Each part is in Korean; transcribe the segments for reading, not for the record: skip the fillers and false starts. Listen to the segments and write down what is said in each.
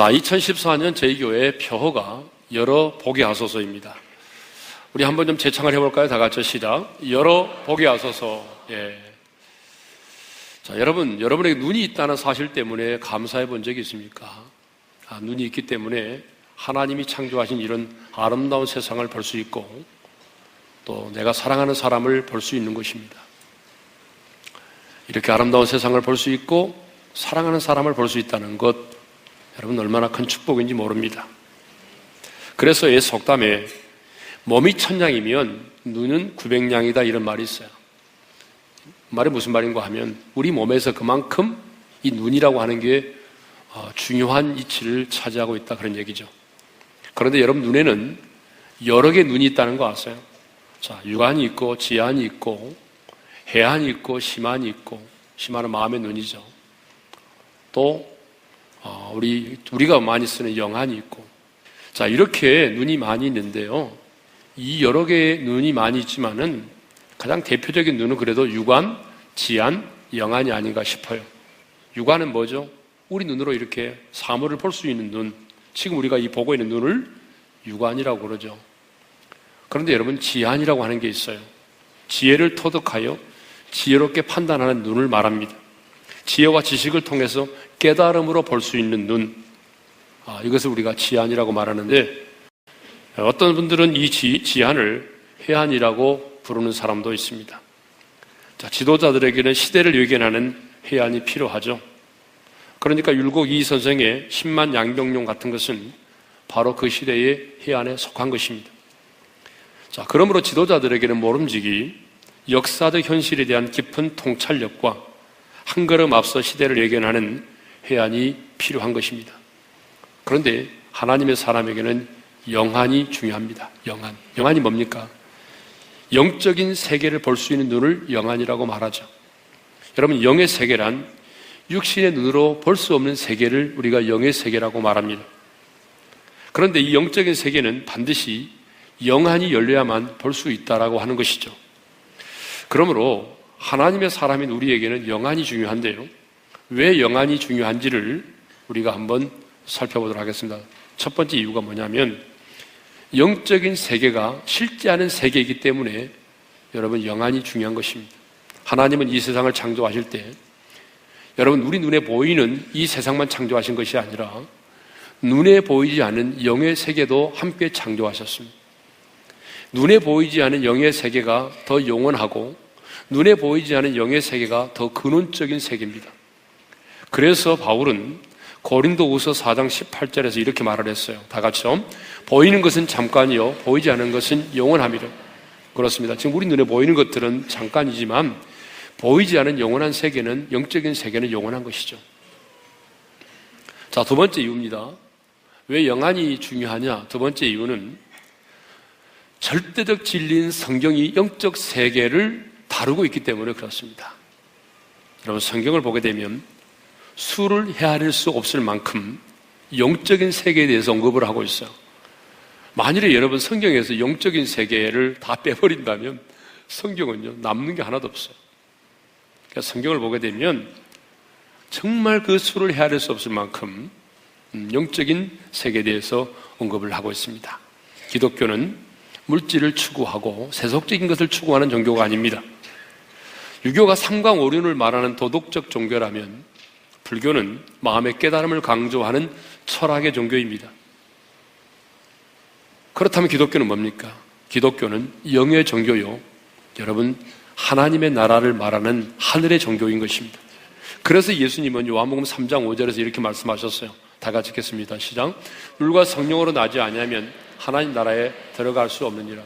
자, 2014년 저희 교회의 표어가 열어 보게 하소서입니다. 우리 한번 좀 재창을 해볼까요? 다 같이 시작. 열어 보게 하소서. 예. 자, 여러분에게 눈이 있다는 사실 때문에 감사해 본 적이 있습니까? 눈이 있기 때문에 하나님이 창조하신 이런 아름다운 세상을 볼 수 있고 또 내가 사랑하는 사람을 볼 수 있는 것입니다. 이렇게 아름다운 세상을 볼 수 있고 사랑하는 사람을 볼 수 있다는 것, 여러분 얼마나 큰 축복인지 모릅니다. 그래서 이 속담에 몸이 천냥이면 눈은 900냥이다 이런 말이 있어요. 말이 무슨 말인가 하면 우리 몸에서 그만큼 이 눈이라고 하는 게 중요한 이치를 차지하고 있다 그런 얘기죠. 그런데 여러분 눈에는 여러 개의 눈이 있다는 거 아세요? 자, 육안이 있고 지안이 있고 해안이 있고 심안이 있고, 심안은 마음의 눈이죠. 또 우리가 많이 쓰는 영안이 있고, 자, 이렇게 눈이 많이 있는데요. 이 여러 개의 눈이 많이 있지만은 가장 대표적인 눈은 그래도 육안, 지안, 영안이 아닌가 싶어요. 육안은 뭐죠? 우리 눈으로 이렇게 사물을 볼 수 있는 눈, 지금 우리가 이 보고 있는 눈을 육안이라고 그러죠. 그런데 여러분 지안이라고 하는 게 있어요. 지혜를 터득하여 지혜롭게 판단하는 눈을 말합니다. 지혜와 지식을 통해서 깨달음으로 볼 수 있는 눈, 이것을 우리가 지안이라고 말하는데, 어떤 분들은 이 지안을 해안이라고 부르는 사람도 있습니다. 자, 지도자들에게는 시대를 예견하는 해안이 필요하죠. 그러니까 율곡 이 선생의 10만 양병용 같은 것은 바로 그 시대의 해안에 속한 것입니다. 자, 그러므로 지도자들에게는 모름지기 역사적 현실에 대한 깊은 통찰력과 한 걸음 앞서 시대를 예견하는 해안이 필요한 것입니다. 그런데 하나님의 사람에게는 영안이 중요합니다. 영안이 뭡니까? 영적인 세계를 볼 수 있는 눈을 영안이라고 말하죠. 여러분, 영의 세계란 육신의 눈으로 볼 수 없는 세계를 우리가 영의 세계라고 말합니다. 그런데 이 영적인 세계는 반드시 영안이 열려야만 볼 수 있다라고 하는 것이죠. 그러므로 하나님의 사람인 우리에게는 영안이 중요한데요. 왜 영안이 중요한지를 우리가 한번 살펴보도록 하겠습니다. 첫 번째 이유가 뭐냐면 영적인 세계가 실제하는 세계이기 때문에 여러분 영안이 중요한 것입니다. 하나님은 이 세상을 창조하실 때 여러분 우리 눈에 보이는 이 세상만 창조하신 것이 아니라 눈에 보이지 않은 영의 세계도 함께 창조하셨습니다. 눈에 보이지 않은 영의 세계가 더 영원하고 눈에 보이지 않은 영의 세계가 더 근원적인 세계입니다. 그래서 바울은 고린도후서 4장 18절에서 이렇게 말을 했어요. 다 같이요. 보이는 것은 잠깐이요 보이지 않은 것은 영원함이라. 그렇습니다. 지금 우리 눈에 보이는 것들은 잠깐이지만 보이지 않은 영원한 세계는, 영적인 세계는 영원한 것이죠. 자, 두 번째 이유입니다. 왜 영안이 중요하냐? 두 번째 이유는 절대적 진리인 성경이 영적 세계를 다루고 있기 때문에 그렇습니다. 여러분, 성경을 보게 되면 수를 헤아릴 수 없을 만큼 영적인 세계에 대해서 언급을 하고 있어요. 만일에 여러분 성경에서 영적인 세계를 다 빼버린다면 성경은요 남는 게 하나도 없어요. 그러니까 성경을 보게 되면 정말 그 수를 헤아릴 수 없을 만큼 영적인 세계에 대해서 언급을 하고 있습니다. 기독교는 물질을 추구하고 세속적인 것을 추구하는 종교가 아닙니다. 유교가 삼강오륜을 말하는 도덕적 종교라면 불교는 마음의 깨달음을 강조하는 철학의 종교입니다. 그렇다면 기독교는 뭡니까? 기독교는 영의 종교요, 여러분 하나님의 나라를 말하는 하늘의 종교인 것입니다. 그래서 예수님은 요한복음 3장 5절에서 이렇게 말씀하셨어요. 다 같이 읽겠습니다. 시작. 물과 성령으로 나지 아니하면 하나님 나라에 들어갈 수 없느니라.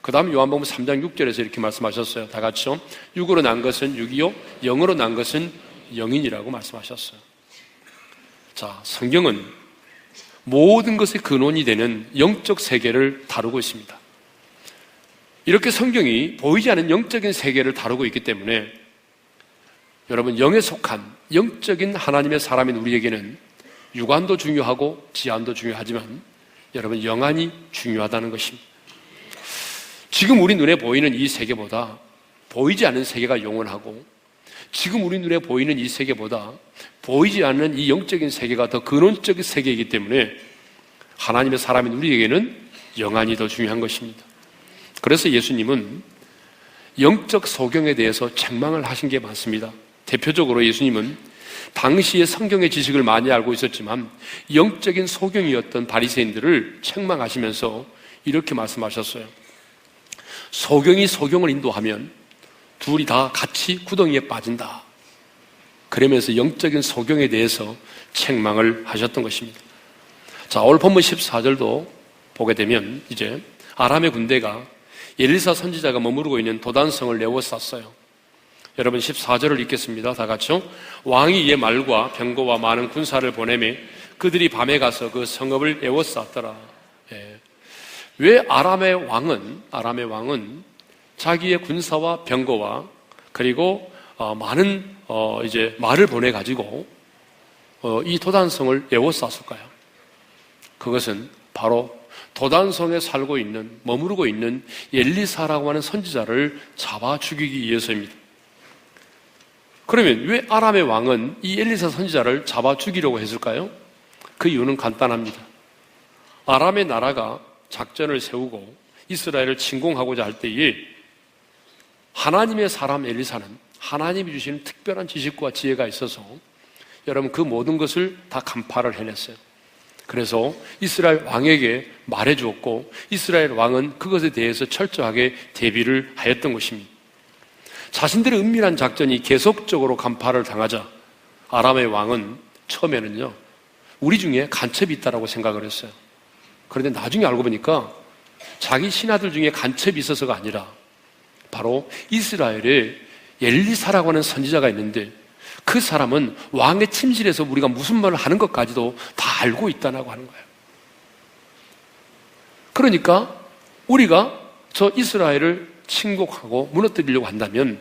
그 다음 요한복음 3장 6절에서 이렇게 말씀하셨어요. 다 같이요. 육으로 난 것은 육이요 영으로 난 것은 영인이라고 말씀하셨어요. 자, 성경은 모든 것의 근원이 되는 영적 세계를 다루고 있습니다. 이렇게 성경이 보이지 않는 영적인 세계를 다루고 있기 때문에 여러분 영에 속한 영적인 하나님의 사람인 우리에게는 육안도 중요하고 지안도 중요하지만 여러분 영안이 중요하다는 것입니다. 지금 우리 눈에 보이는 이 세계보다 보이지 않는 세계가 영원하고 지금 우리 눈에 보이는 이 세계보다 보이지 않는 이 영적인 세계가 더 근원적인 세계이기 때문에 하나님의 사람인 우리에게는 영안이 더 중요한 것입니다. 그래서 예수님은 영적 소경에 대해서 책망을 하신 게 많습니다. 대표적으로 예수님은 당시의 성경의 지식을 많이 알고 있었지만 영적인 소경이었던 바리새인들을 책망하시면서 이렇게 말씀하셨어요. 소경이 소경을 인도하면 둘이 다 같이 구덩이에 빠진다. 그러면서 영적인 소경에 대해서 책망을 하셨던 것입니다. 자, 오늘 본문 14절도 보게 되면 이제 아람의 군대가 엘리사 선지자가 머무르고 있는 도단성을 에워쌌어요. 여러분 14절을 읽겠습니다. 다 같이요. 왕이 이에 말과 병거와 많은 군사를 보내매 그들이 밤에 가서 그 성읍을 에워쌌더라. 예. 왜 아람의 왕은 자기의 군사와 병거와 그리고 많은 이제 말을 보내 가지고 이 도단성을 에워쌌을까요? 그것은 바로 도단성에 살고 있는 머무르고 있는 엘리사라고 하는 선지자를 잡아 죽이기 위해서입니다. 그러면 왜 아람의 왕은 이 엘리사 선지자를 잡아 죽이려고 했을까요? 그 이유는 간단합니다. 아람의 나라가 작전을 세우고 이스라엘을 침공하고자 할 때에 하나님의 사람 엘리사는 하나님이 주시는 특별한 지식과 지혜가 있어서 여러분 그 모든 것을 다 간파를 해냈어요. 그래서 이스라엘 왕에게 말해주었고 이스라엘 왕은 그것에 대해서 철저하게 대비를 하였던 것입니다. 자신들의 은밀한 작전이 계속적으로 간파를 당하자 아람의 왕은 처음에는요 우리 중에 간첩이 있다고 생각을 했어요. 그런데 나중에 알고 보니까 자기 신하들 중에 간첩이 있어서가 아니라 바로 이스라엘에 엘리사라고 하는 선지자가 있는데 그 사람은 왕의 침실에서 우리가 무슨 말을 하는 것까지도 다 알고 있다고 하는 거예요. 그러니까 우리가 저 이스라엘을 침공하고 무너뜨리려고 한다면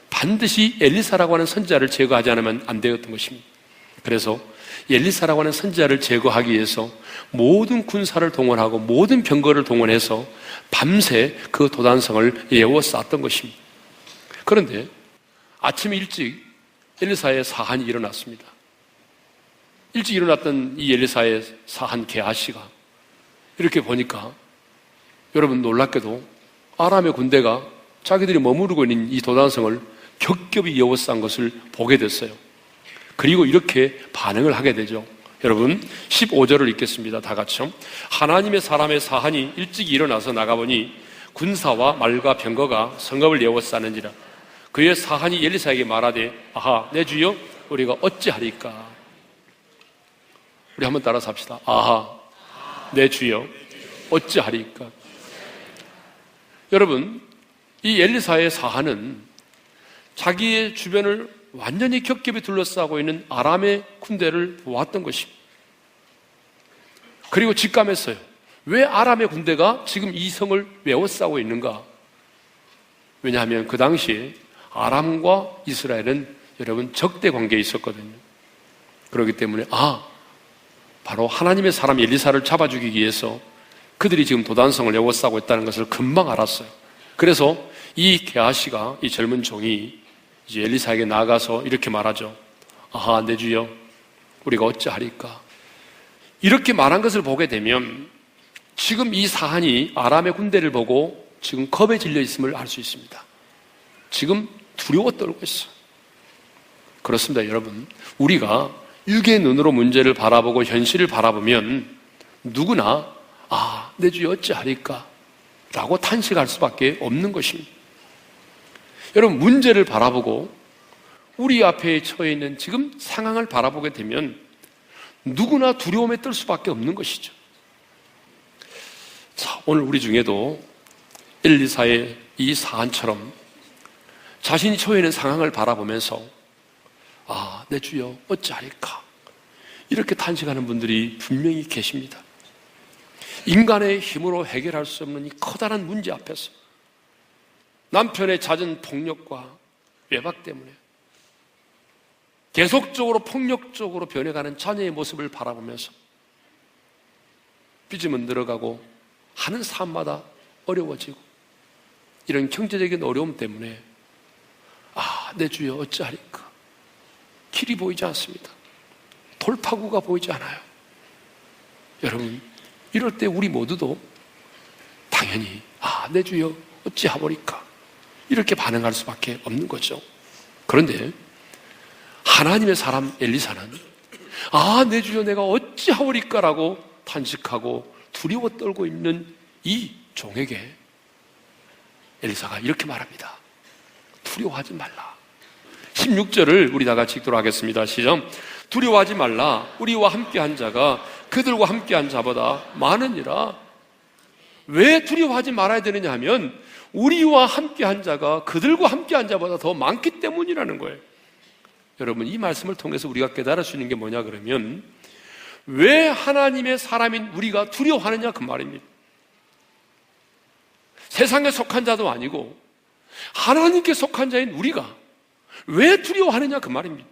반드시 엘리사라고 하는 선지자를 제거하지 않으면 안 되었던 것입니다. 그래서 엘리사라고 하는 선지자를 제거하기 위해서 모든 군사를 동원하고 모든 병거를 동원해서 밤새 그 도단성을 에워쌌던 것입니다. 그런데 아침 일찍 엘리사의 사한이 일어났습니다. 일찍 일어났던 이 엘리사의 사한 게하시가 이렇게 보니까 여러분 놀랍게도 아람의 군대가 자기들이 머무르고 있는 이 도단성을 겹겹이 에워싼 것을 보게 됐어요. 그리고 이렇게 반응을 하게 되죠. 여러분 15절을 읽겠습니다. 다 같이요. 하나님의 사람의 사한이 일찍 일어나서 나가보니 군사와 말과 병거가 성읍을 에워싸는지라. 그의 사한이 엘리사에게 말하되 아하 내 주여 우리가 어찌하리까. 우리 한번 따라서 합시다. 아하 내 주여 어찌하리까. 여러분 이 엘리사의 사한은 자기의 주변을 완전히 겹겹이 둘러싸고 있는 아람의 군대를 보았던 것입니다. 그리고 직감했어요. 왜 아람의 군대가 지금 이 성을 에워싸고 있는가? 왜냐하면 그 당시에 아람과 이스라엘은 여러분 적대 관계에 있었거든요. 그렇기 때문에 바로 하나님의 사람 엘리사를 잡아 죽이기 위해서 그들이 지금 도단성을 에워싸고 있다는 것을 금방 알았어요. 그래서 이 게하시가 이 젊은 종이 이제 엘리사에게 나아가서 이렇게 말하죠. 아하 내 주여 우리가 어찌하리까. 이렇게 말한 것을 보게 되면 지금 이 사한이 아람의 군대를 보고 지금 겁에 질려 있음을 알 수 있습니다. 지금 두려워 떨고 있어요. 그렇습니다. 여러분 우리가 육의 눈으로 문제를 바라보고 현실을 바라보면 누구나 내 주여 어찌하리까 라고 탄식할 수밖에 없는 것입니다. 여러분 문제를 바라보고 우리 앞에 처해 있는 지금 상황을 바라보게 되면 누구나 두려움에 떨 수밖에 없는 것이죠. 자, 오늘 우리 중에도 엘리사의 이 사안처럼 자신이 처해 있는 상황을 바라보면서 내 주여 어찌하리까 이렇게 탄식하는 분들이 분명히 계십니다. 인간의 힘으로 해결할 수 없는 이 커다란 문제 앞에서 남편의 잦은 폭력과 외박 때문에 계속적으로 폭력적으로 변해가는 자녀의 모습을 바라보면서 삐짐은 늘어가고 하는 삶마다 어려워지고 이런 경제적인 어려움 때문에 내 주여 어찌하리까 길이 보이지 않습니다. 돌파구가 보이지 않아요. 여러분, 이럴 때 우리 모두도 당연히 내 주여 어찌하오리까 이렇게 반응할 수밖에 없는 거죠. 그런데 하나님의 사람 엘리사는 내 주여 내가 어찌하오리까 라고 탄식하고 두려워 떨고 있는 이 종에게 엘리사가 이렇게 말합니다. 두려워하지 말라. 16절을 우리 다 같이 읽도록 하겠습니다. 시작. 두려워하지 말라. 우리와 함께한 자가 그들과 함께한 자보다 많으니라. 왜 두려워하지 말아야 되느냐 하면 우리와 함께한 자가 그들과 함께한 자보다 더 많기 때문이라는 거예요. 여러분, 이 말씀을 통해서 우리가 깨달을 수 있는 게 뭐냐 그러면 왜 하나님의 사람인 우리가 두려워하느냐 그 말입니다. 세상에 속한 자도 아니고 하나님께 속한 자인 우리가 왜 두려워하느냐 그 말입니다.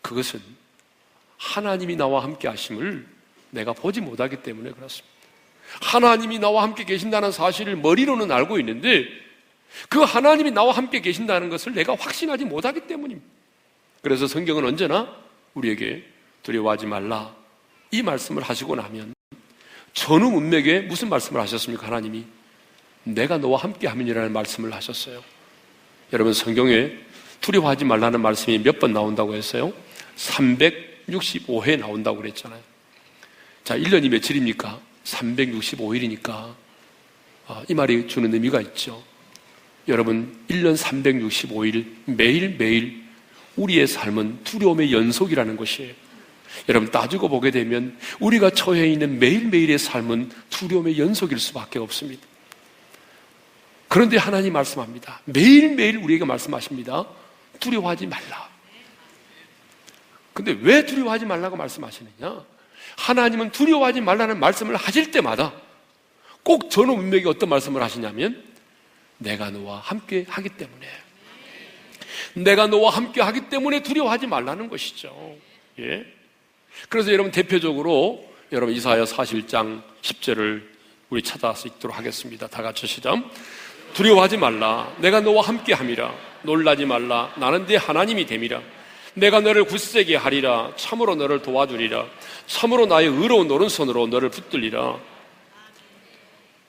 그것은 하나님이 나와 함께 하심을 내가 보지 못하기 때문에 그렇습니다. 하나님이 나와 함께 계신다는 사실을 머리로는 알고 있는데 그 하나님이 나와 함께 계신다는 것을 내가 확신하지 못하기 때문입니다. 그래서 성경은 언제나 우리에게 두려워하지 말라 이 말씀을 하시고 나면 전후 문맥에 무슨 말씀을 하셨습니까? 하나님이 내가 너와 함께 함이라는 말씀을 하셨어요. 여러분, 성경에 두려워하지 말라는 말씀이 몇 번 나온다고 했어요? 365회 나온다고 그랬잖아요. 자, 1년이 며칠입니까? 365일이니까 이 말이 주는 의미가 있죠. 여러분, 1년 365일 매일매일 우리의 삶은 두려움의 연속이라는 것이에요. 여러분, 따지고 보게 되면 우리가 처해 있는 매일매일의 삶은 두려움의 연속일 수밖에 없습니다. 그런데 하나님 말씀합니다. 매일매일 우리에게 말씀하십니다. 두려워하지 말라. 근데 왜 두려워하지 말라고 말씀하시느냐? 하나님은 두려워하지 말라는 말씀을 하실 때마다 꼭 전후 문맥에 어떤 말씀을 하시냐면 내가 너와 함께 하기 때문에, 내가 너와 함께 하기 때문에 두려워하지 말라는 것이죠. 예? 그래서 여러분, 대표적으로 여러분 이사야 41장 10절을 우리 찾아서 읽도록 하겠습니다. 다 같이 시작. 두려워하지 말라. 내가 너와 함께 함이라. 놀라지 말라. 나는 네 하나님이 됨이라. 내가 너를 굳세게 하리라. 참으로 너를 도와주리라. 참으로 나의 의로운 오른손으로 너를 붙들리라.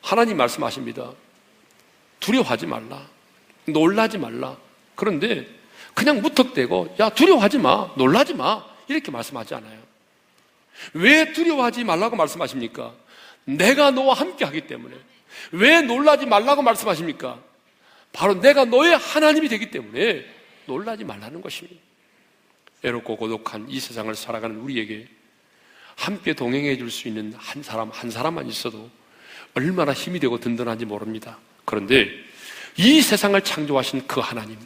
하나님 말씀하십니다. 두려워하지 말라. 놀라지 말라. 그런데 그냥 무턱대고 야, 두려워하지 마. 놀라지 마. 이렇게 말씀하지 않아요. 왜 두려워하지 말라고 말씀하십니까? 내가 너와 함께 하기 때문에. 왜 놀라지 말라고 말씀하십니까? 바로 내가 너의 하나님이 되기 때문에 놀라지 말라는 것입니다. 외롭고 고독한 이 세상을 살아가는 우리에게 함께 동행해 줄 수 있는 한 사람만 있어도 얼마나 힘이 되고 든든한지 모릅니다. 그런데 이 세상을 창조하신 그 하나님,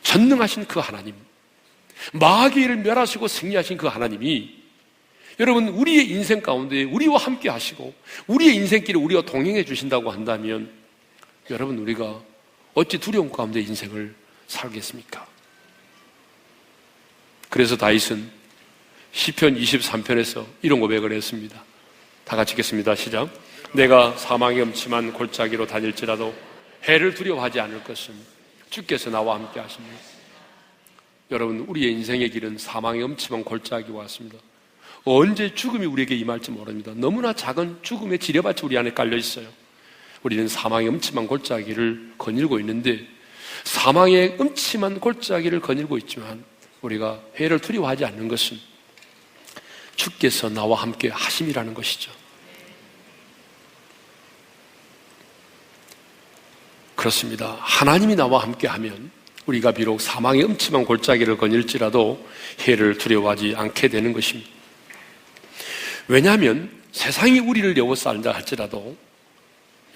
전능하신 그 하나님, 마귀를 멸하시고 승리하신 그 하나님이 여러분, 우리의 인생 가운데 우리와 함께 하시고 우리의 인생길을 우리와 동행해 주신다고 한다면 여러분, 우리가 어찌 두려움 가운데 인생을 살겠습니까? 그래서 다윗은 시편 23편에서 이런 고백을 했습니다. 다 같이 읽겠습니다. 시작. 내가 사망의 음침한 골짜기로 다닐지라도 해를 두려워하지 않을 것은 주께서 나와 함께 하십니다. 여러분, 우리의 인생의 길은 사망의 음침한 골짜기와 같습니다. 언제 죽음이 우리에게 임할지 모릅니다. 너무나 작은 죽음의 지뢰밭이 우리 안에 깔려 있어요. 우리는 사망의 음침한 골짜기를 거닐고 있는데 사망의 음침한 골짜기를 거닐고 있지만 우리가 해를 두려워하지 않는 것은 주께서 나와 함께 하심이라는 것이죠. 그렇습니다. 하나님이 나와 함께 하면 우리가 비록 사망의 음침한 골짜기를 거닐지라도 해를 두려워하지 않게 되는 것입니다. 왜냐하면 세상이 우리를 에워싸는다 할지라도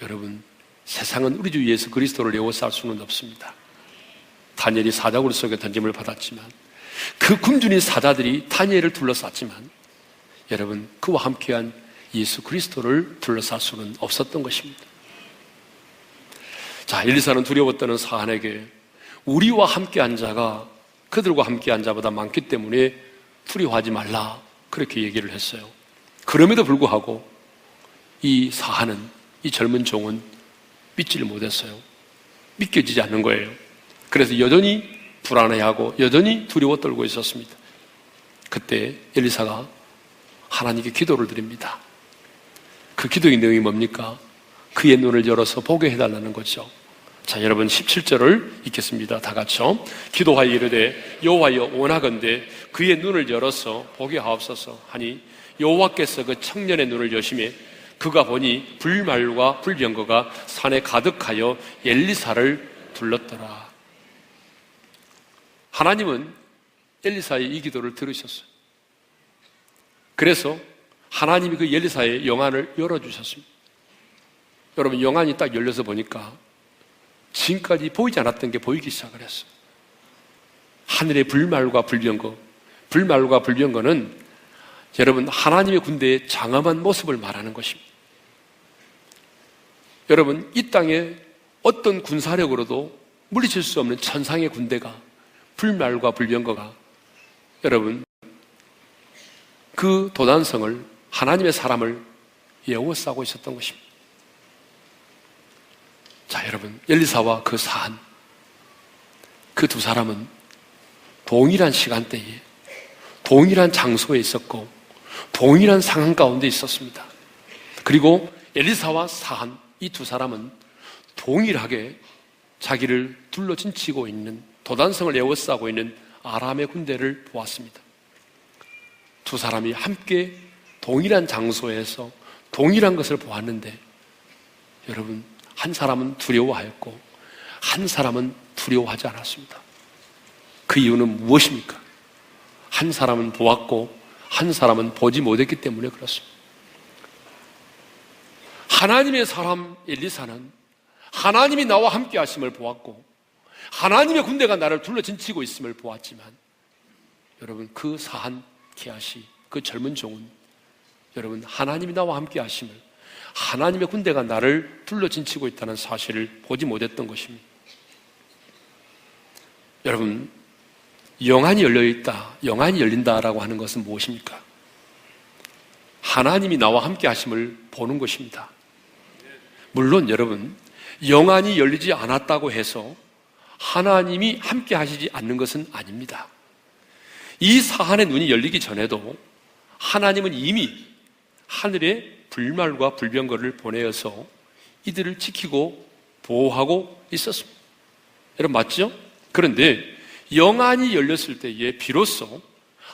여러분, 세상은 우리 주 예수 그리스도를 에워쌀 수는 없습니다. 다니엘이 사자굴 속에 던짐을 받았지만 그 굶주린 사자들이 다니엘을 둘러쌌지만 여러분, 그와 함께한 예수 그리스도를 둘러쌀 수는 없었던 것입니다. 자, 엘리사는 두려워 떠는 사안에게 우리와 함께한 자가 그들과 함께한 자보다 많기 때문에 두려워하지 말라, 그렇게 얘기를 했어요. 그럼에도 불구하고 이 사안은, 이 젊은 종은 믿지를 못했어요. 믿겨지지 않는 거예요. 그래서 여전히 불안해하고 여전히 두려워 떨고 있었습니다. 그때 엘리사가 하나님께 기도를 드립니다. 그 기도의 내용이 뭡니까? 그의 눈을 열어서 보게 해달라는 거죠. 자, 여러분 17절을 읽겠습니다. 다 같이요. 기도하여 이르되 여호와여 원하건대 그의 눈을 열어서 보게 하옵소서 하니 여호와께서 그 청년의 눈을 여시매 그가 보니 불말과 불병거가 산에 가득하여 엘리사를 둘렀더라. 하나님은 엘리사의 이 기도를 들으셨어요. 그래서 하나님이 그 엘리사의 영안을 열어주셨습니다. 여러분, 영안이 딱 열려서 보니까 지금까지 보이지 않았던 게 보이기 시작을 했어요. 하늘의 불말과 불병거, 불말과 불병거는 여러분 하나님의 군대의 장엄한 모습을 말하는 것입니다. 여러분, 이 땅에 어떤 군사력으로도 물리칠 수 없는 천상의 군대가, 불말과 불병거가 여러분 그 도단성을, 하나님의 사람을 에워싸고 있었던 것입니다. 자, 여러분, 엘리사와 그 사한, 그 두 사람은 동일한 시간대에 동일한 장소에 있었고 동일한 상황 가운데 있었습니다. 그리고 엘리사와 사한, 이 두 사람은 동일하게 자기를 둘러진치고 있는, 도단성을 에워싸고 있는 아람의 군대를 보았습니다. 두 사람이 함께 동일한 장소에서 동일한 것을 보았는데 여러분, 한 사람은 두려워하였고 한 사람은 두려워하지 않았습니다. 그 이유는 무엇입니까? 한 사람은 보았고 한 사람은 보지 못했기 때문에 그렇습니다. 하나님의 사람 엘리사는 하나님이 나와 함께 하심을 보았고 하나님의 군대가 나를 둘러진치고 있음을 보았지만 여러분, 그 사한 게하시, 그 젊은 종은 여러분 하나님이 나와 함께 하심을, 하나님의 군대가 나를 둘러진치고 있다는 사실을 보지 못했던 것입니다. 여러분, 영안이 열려있다, 영안이 열린다라고 하는 것은 무엇입니까? 하나님이 나와 함께 하심을 보는 것입니다. 물론 여러분, 영안이 열리지 않았다고 해서 하나님이 함께 하시지 않는 것은 아닙니다. 이 사한의 눈이 열리기 전에도 하나님은 이미 하늘에 불말과 불병거를 보내어서 이들을 지키고 보호하고 있었습니다. 여러분, 맞죠? 그런데 영안이 열렸을 때에 비로소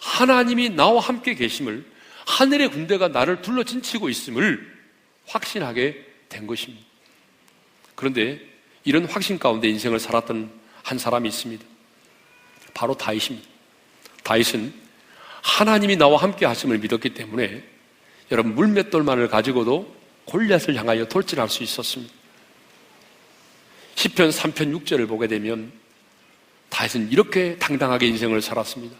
하나님이 나와 함께 계심을, 하늘의 군대가 나를 둘러진치고 있음을 확신하게 된 것입니다. 그런데 이런 확신 가운데 인생을 살았던 한 사람이 있습니다. 바로 다윗입니다. 다윗은 하나님이 나와 함께 하심을 믿었기 때문에 여러분, 물맷돌만을 가지고도 골리앗을 향하여 돌진할 수 있었습니다. 시편 3편 6절을 보게 되면 다윗은 이렇게 당당하게 인생을 살았습니다.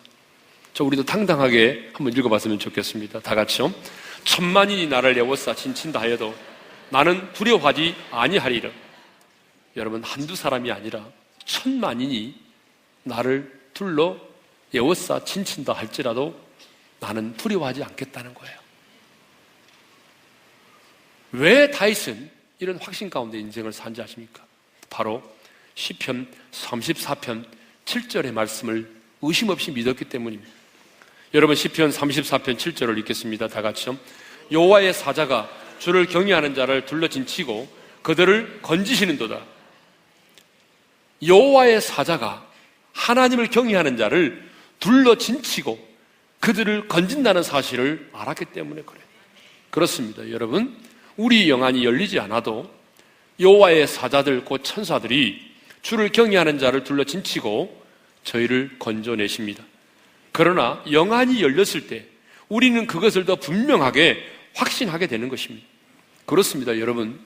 우리도 당당하게 한번 읽어봤으면 좋겠습니다. 다 같이요. 천만인이 나를 에워싸 진친다 하여도 나는 두려워하지 아니하리라. 여러분, 한두 사람이 아니라 천만인이 나를 둘러 에워싸 진친다 할지라도 나는 두려워하지 않겠다는 거예요. 왜 다윗은 이런 확신 가운데 인생을 산지 아십니까? 바로 시편 34편 7절의 말씀을 의심 없이 믿었기 때문입니다. 여러분, 시편 34편 7절을 읽겠습니다. 다 같이요. 여호와의 사자가 주를 경외하는 자를 둘러진치고 그들을 건지시는도다. 여호와의 사자가 하나님을 경외하는 자를 둘러진치고 그들을 건진다는 사실을 알았기 때문에 그래요. 그렇습니다. 여러분, 우리 영안이 열리지 않아도 여호와의 사자들, 곧 천사들이 주를 경외하는 자를 둘러진치고 저희를 건져내십니다. 그러나 영안이 열렸을 때 우리는 그것을 더 분명하게 확신하게 되는 것입니다. 그렇습니다. 여러분,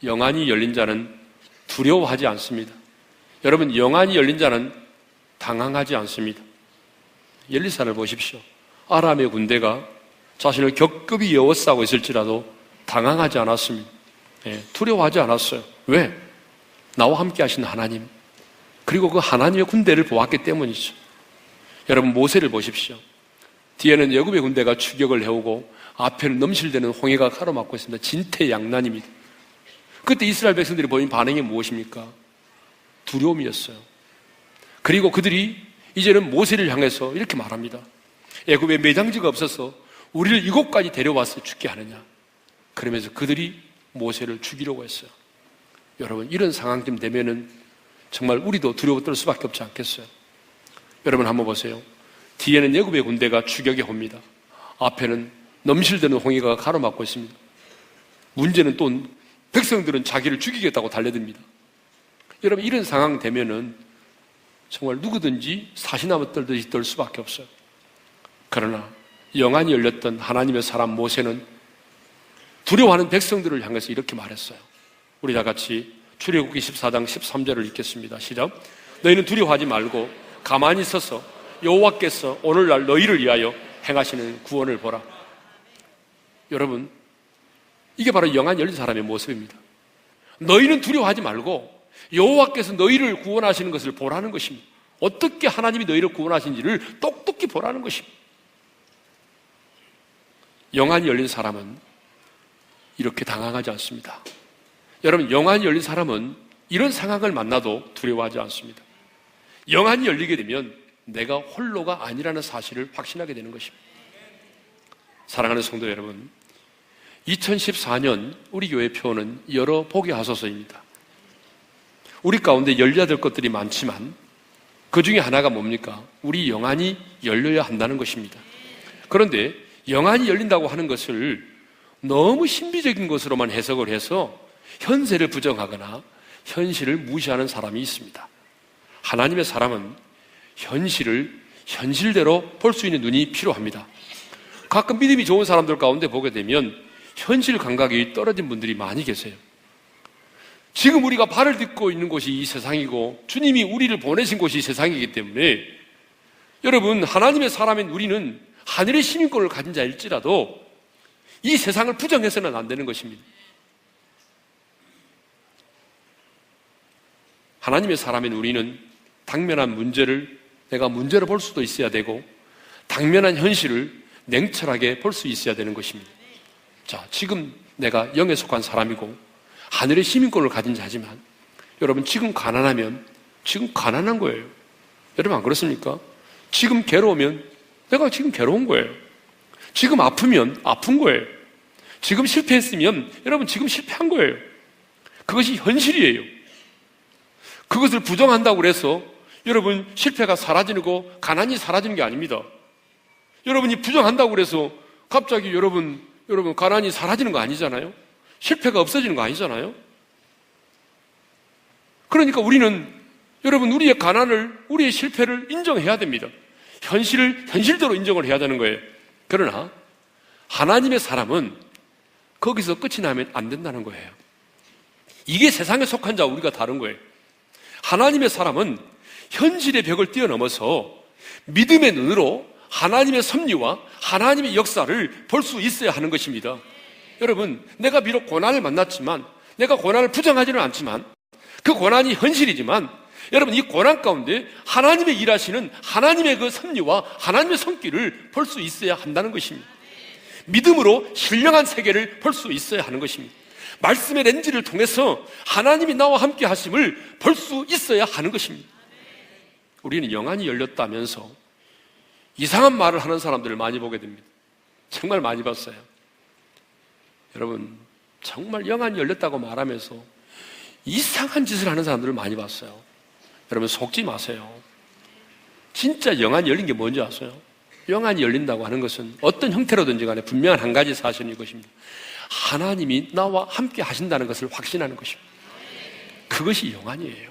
영안이 열린 자는 두려워하지 않습니다. 여러분, 영안이 열린 자는 당황하지 않습니다. 엘리사를 보십시오. 아람의 군대가 자신을 격급히 에워싸고 있을지라도 당황하지 않았습니다. 두려워하지 않았어요. 왜? 나와 함께 하신 하나님, 그리고 그 하나님의 군대를 보았기 때문이죠. 여러분, 모세를 보십시오. 뒤에는 애굽의 군대가 추격을 해오고 앞에는 넘실대는 홍해가 가로막고 있습니다. 진퇴양난입니다. 그때 이스라엘 백성들이 보인 반응이 무엇입니까? 두려움이었어요. 그리고 그들이 이제는 모세를 향해서 이렇게 말합니다. 애굽에 매장지가 없어서 우리를 이곳까지 데려와서 죽게 하느냐. 그러면서 그들이 모세를 죽이려고 했어요. 여러분, 이런 상황쯤 되면은 정말 우리도 두려워 떨 수밖에 없지 않겠어요? 여러분 한번 보세요. 뒤에는 애굽의 군대가 추격해 옵니다. 앞에는 넘실대는 홍해가 가로막고 있습니다. 문제는 또 백성들은 자기를 죽이겠다고 달려듭니다. 여러분, 이런 상황 되면은 정말 누구든지 사시나무 떨듯이 떨 수밖에 없어요. 그러나 영안이 열렸던 하나님의 사람 모세는 두려워하는 백성들을 향해서 이렇게 말했어요. 우리 다 같이 출애굽기 14장 13절을 읽겠습니다. 시작. 너희는 두려워하지 말고 가만히 서서 여호와께서 오늘날 너희를 위하여 행하시는 구원을 보라. 여러분, 이게 바로 영안이 열린 사람의 모습입니다. 너희는 두려워하지 말고 여호와께서 너희를 구원하시는 것을 보라는 것입니다. 어떻게 하나님이 너희를 구원하신지를 똑똑히 보라는 것입니다. 영안이 열린 사람은 이렇게 당황하지 않습니다. 여러분, 영안이 열린 사람은 이런 상황을 만나도 두려워하지 않습니다. 영안이 열리게 되면 내가 홀로가 아니라는 사실을 확신하게 되는 것입니다. 사랑하는 성도 여러분, 2014년 우리 교회 표어는 열어 보게 하소서입니다. 우리 가운데 열려야 될 것들이 많지만 그 중에 하나가 뭡니까? 우리 영안이 열려야 한다는 것입니다. 그런데 영안이 열린다고 하는 것을 너무 신비적인 것으로만 해석을 해서 현세를 부정하거나 현실을 무시하는 사람이 있습니다. 하나님의 사람은 현실을 현실대로 볼 수 있는 눈이 필요합니다. 가끔 믿음이 좋은 사람들 가운데 보게 되면 현실 감각이 떨어진 분들이 많이 계세요. 지금 우리가 발을 딛고 있는 곳이 이 세상이고 주님이 우리를 보내신 곳이 이 세상이기 때문에 여러분, 하나님의 사람인 우리는 하늘의 시민권을 가진 자일지라도 이 세상을 부정해서는 안 되는 것입니다. 하나님의 사람인 우리는 당면한 문제를 내가 문제로 볼 수도 있어야 되고 당면한 현실을 냉철하게 볼 수 있어야 되는 것입니다. 자, 지금 내가 영에 속한 사람이고 하늘의 시민권을 가진 자지만 여러분, 지금 가난하면 지금 가난한 거예요. 여러분 안 그렇습니까? 지금 괴로우면 내가 지금 괴로운 거예요. 지금 아프면 아픈 거예요. 지금 실패했으면 여러분 지금 실패한 거예요. 그것이 현실이에요. 그것을 부정한다고 해서 여러분 실패가 사라지고 가난이 사라지는 게 아닙니다. 여러분이 부정한다고 해서 갑자기 여러분 가난이 사라지는 거 아니잖아요. 실패가 없어지는 거 아니잖아요. 그러니까 우리는 여러분 우리의 가난을, 우리의 실패를 인정해야 됩니다. 현실을 현실대로 인정을 해야 되는 거예요. 그러나 하나님의 사람은 거기서 끝이 나면 안 된다는 거예요. 이게 세상에 속한 자와 우리가 다른 거예요. 하나님의 사람은 현실의 벽을 뛰어넘어서 믿음의 눈으로 하나님의 섭리와 하나님의 역사를 볼 수 있어야 하는 것입니다. 여러분, 내가 비록 고난을 만났지만, 내가 고난을 부정하지는 않지만, 그 고난이 현실이지만, 여러분 이 고난 가운데 하나님의 일하시는 하나님의 그 섭리와 하나님의 손길을 볼 수 있어야 한다는 것입니다. 믿음으로 신령한 세계를 볼 수 있어야 하는 것입니다. 말씀의 렌즈를 통해서 하나님이 나와 함께 하심을 볼 수 있어야 하는 것입니다. 우리는 영안이 열렸다면서 이상한 말을 하는 사람들을 많이 보게 됩니다. 정말 많이 봤어요. 여러분, 정말 영안이 열렸다고 말하면서 이상한 짓을 하는 사람들을 많이 봤어요. 여러분 속지 마세요. 진짜 영안이 열린 게 뭔지 아세요? 영안이 열린다고 하는 것은 어떤 형태로든지 간에 분명한 한 가지 사실인 것입니다. 하나님이 나와 함께 하신다는 것을 확신하는 것입니다. 그것이 영안이에요.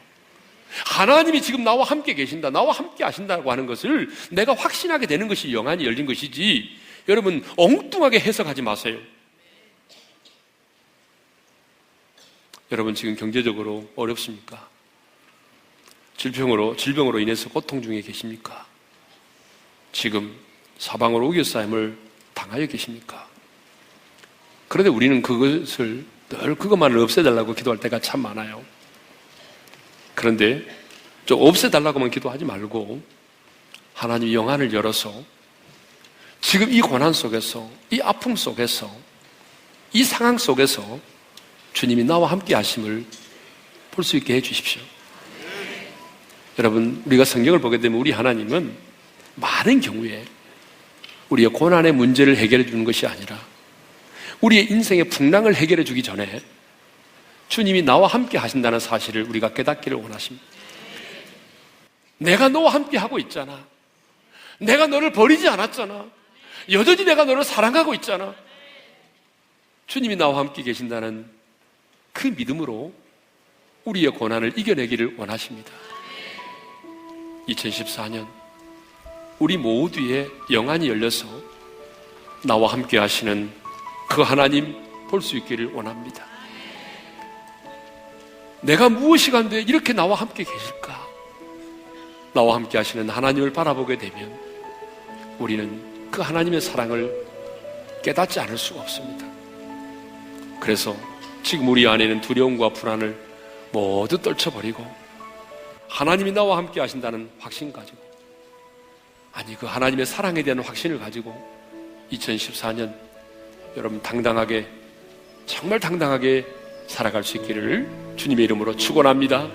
하나님이 지금 나와 함께 계신다, 나와 함께 하신다고 하는 것을 내가 확신하게 되는 것이 영안이 열린 것이지, 여러분 엉뚱하게 해석하지 마세요. 여러분 지금 경제적으로 어렵습니까? 질병으로 인해서 고통 중에 계십니까? 지금 사방으로 우겨싸임을 당하여 계십니까? 그런데 우리는 그것을 늘 그것만을 없애달라고 기도할 때가 참 많아요. 그런데 좀 없애달라고만 기도하지 말고 하나님이 영안을 열어서 지금 이 고난 속에서, 이 아픔 속에서, 이 상황 속에서 주님이 나와 함께 하심을 볼 수 있게 해 주십시오. 여러분, 우리가 성경을 보게 되면 우리 하나님은 많은 경우에 우리의 고난의 문제를 해결해 주는 것이 아니라 우리의 인생의 풍랑을 해결해 주기 전에 주님이 나와 함께 하신다는 사실을 우리가 깨닫기를 원하십니다. 내가 너와 함께 하고 있잖아. 내가 너를 버리지 않았잖아. 여전히 내가 너를 사랑하고 있잖아. 주님이 나와 함께 계신다는 그 믿음으로 우리의 고난을 이겨내기를 원하십니다. 2014년 우리 모두의 영안이 열려서 나와 함께 하시는 그 하나님 볼 수 있기를 원합니다. 내가 무엇이 간데 이렇게 나와 함께 계실까? 나와 함께 하시는 하나님을 바라보게 되면 우리는 그 하나님의 사랑을 깨닫지 않을 수가 없습니다. 그래서 지금 우리 안에는 두려움과 불안을 모두 떨쳐버리고 하나님이 나와 함께 하신다는 확신 가지고, 아니 그 하나님의 사랑에 대한 확신을 가지고 2014년 여러분 당당하게, 정말 당당하게 살아갈 수 있기를 주님의 이름으로 축원합니다.